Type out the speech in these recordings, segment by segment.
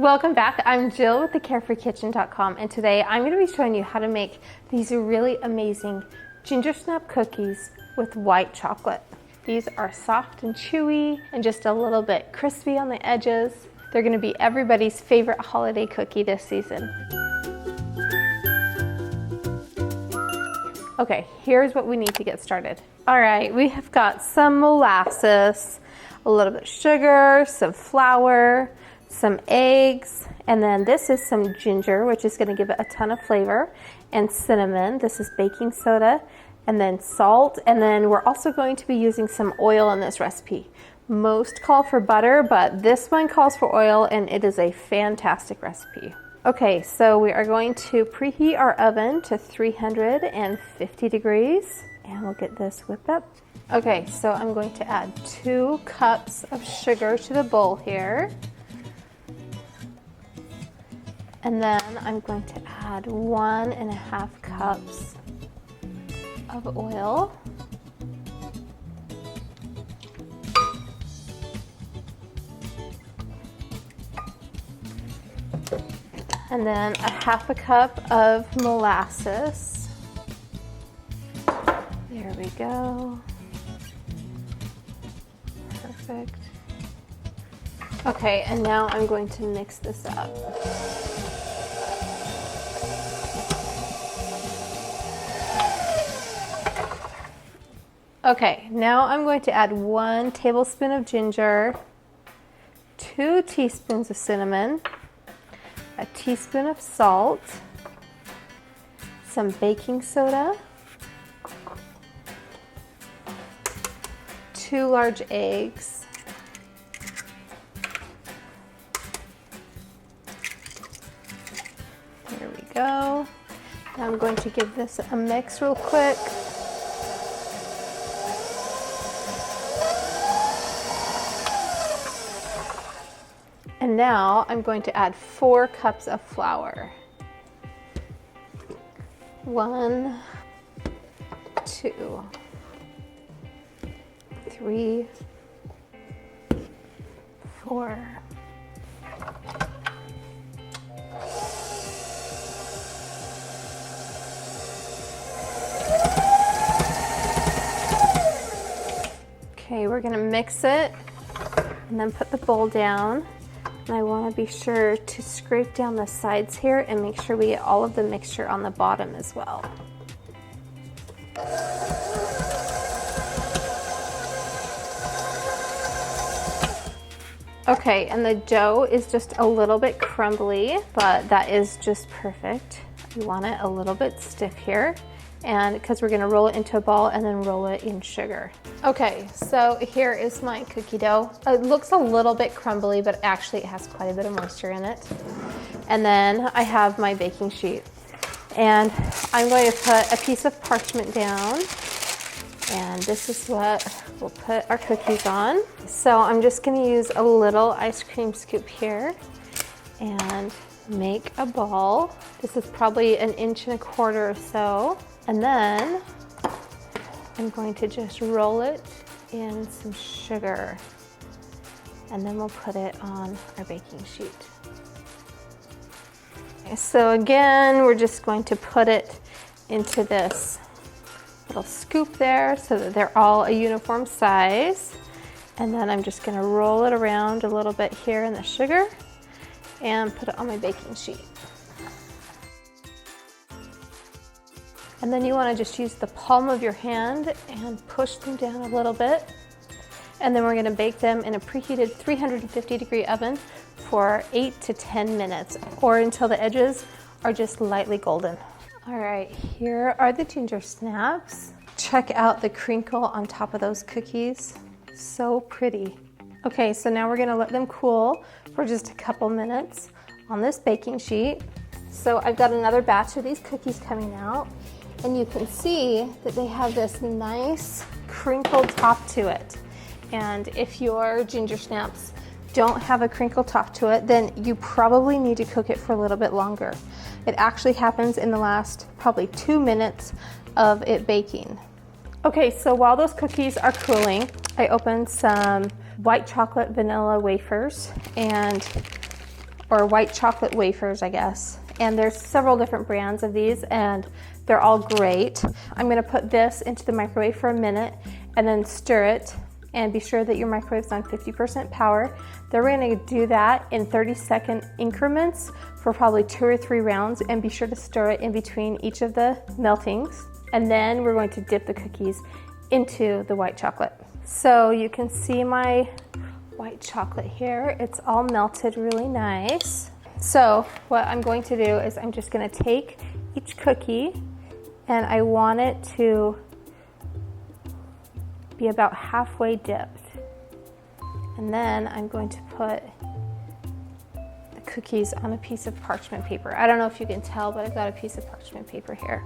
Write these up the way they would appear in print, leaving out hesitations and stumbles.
Welcome back. I'm Jill with the carefreekitchen.com, and today I'm going to be showing you how to make these really amazing ginger snap cookies with white chocolate. These are soft and chewy and just a little bit crispy on the edges. They're going to be everybody's favorite holiday cookie this season. Okay, here's what we need to get started. All right, we have got some molasses, a little bit of sugar, some flour, some eggs, and then this is some ginger, which is going to give it a ton of flavor, and cinnamon. This is baking soda, and then salt, and then we're also going to be using some oil in this recipe. Most call for butter, but this one calls for oil, and it is a fantastic recipe. Okay, so we are going to preheat our oven to 350 degrees, and we'll get this whipped up. Okay, so I'm going to add 2 cups of sugar to the bowl here. And then I'm going to add 1.5 cups of oil. And then 1/2 cup of molasses. There we go. Perfect. Okay, and now I'm going to mix this up. Okay, now I'm going to add 1 tablespoon of ginger, 2 teaspoons of cinnamon, a teaspoon of salt, some baking soda, 2 large eggs, there we go. Now I'm going to give this a mix real quick. And now I'm going to add 4 cups of flour. 1, 2, 3, 4. Okay, we're gonna mix it and then put the bowl down. And I want to be sure to scrape down the sides here and make sure we get all of the mixture on the bottom as well. Okay, and the dough is just a little bit crumbly, but that is just perfect. You want it a little bit stiff here, and because we're going to roll it into a ball and then roll it in sugar. Okay, so here is my cookie dough. It looks a little bit crumbly, but actually it has quite a bit of moisture in it. And then I have my baking sheet. And I'm going to put a piece of parchment down. And this is what we'll put our cookies on. So I'm just going to use a little ice cream scoop here and make a ball. This is probably 1.25 inches or so. And then I'm going to just roll it in some sugar, and then we'll put it on our baking sheet. Okay, so again, we're just going to put it into this little scoop there so that they're all a uniform size. And then I'm just going to roll it around a little bit here in the sugar and put it on my baking sheet. And then you want to just use the palm of your hand and push them down a little bit. And then we're going to bake them in a preheated 350 degree oven for 8 to 10 minutes, or until the edges are just lightly golden. All right, here are the ginger snaps. Check out the crinkle on top of those cookies. So pretty. Okay, so now we're going to let them cool for just a couple minutes on this baking sheet. So I've got another batch of these cookies coming out. And you can see that they have this nice crinkled top to it. And if your ginger snaps don't have a crinkled top to it, then you probably need to cook it for a little bit longer. It actually happens in the last probably 2 minutes of it baking. Okay, so while those cookies are cooling, I opened some white chocolate vanilla wafers, and or white chocolate wafers, I guess. And there's several different brands of these, and they're all great. I'm gonna put this into the microwave for a minute and then stir it, and be sure that your microwave's on 50% power. Then we're gonna do that in 30-second increments for probably 2 or 3 rounds, and be sure to stir it in between each of the meltings. And then we're going to dip the cookies into the white chocolate. So you can see my white chocolate here. It's all melted really nice. So what I'm going to do is I'm just gonna take each cookie, and I want it to be about halfway dipped. And then I'm going to put the cookies on a piece of parchment paper. I don't know if you can tell, but I've got a piece of parchment paper here.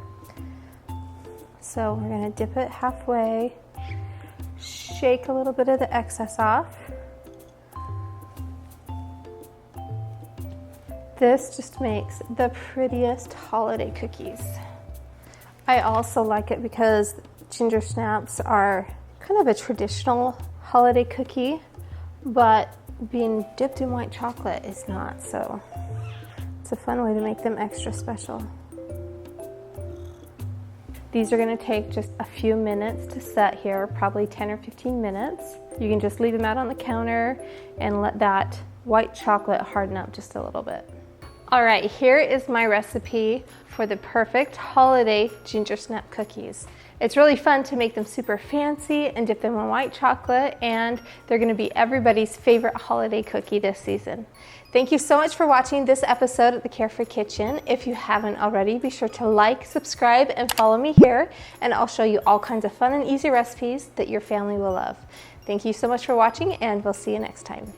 So we're gonna dip it halfway, shake a little bit of the excess off. This just makes the prettiest holiday cookies. I also like it because ginger snaps are kind of a traditional holiday cookie, but being dipped in white chocolate is not, so it's a fun way to make them extra special. These are gonna take just a few minutes to set here, probably 10 or 15 minutes. You can just leave them out on the counter and let that white chocolate harden up just a little bit. All right, here is my recipe for the perfect holiday ginger snap cookies. It's really fun to make them super fancy and dip them in white chocolate, and they're gonna be everybody's favorite holiday cookie this season. Thank you so much for watching this episode of the Carefree Kitchen. If you haven't already, be sure to like, subscribe, and follow me here, and I'll show you all kinds of fun and easy recipes that your family will love. Thank you so much for watching, and we'll see you next time.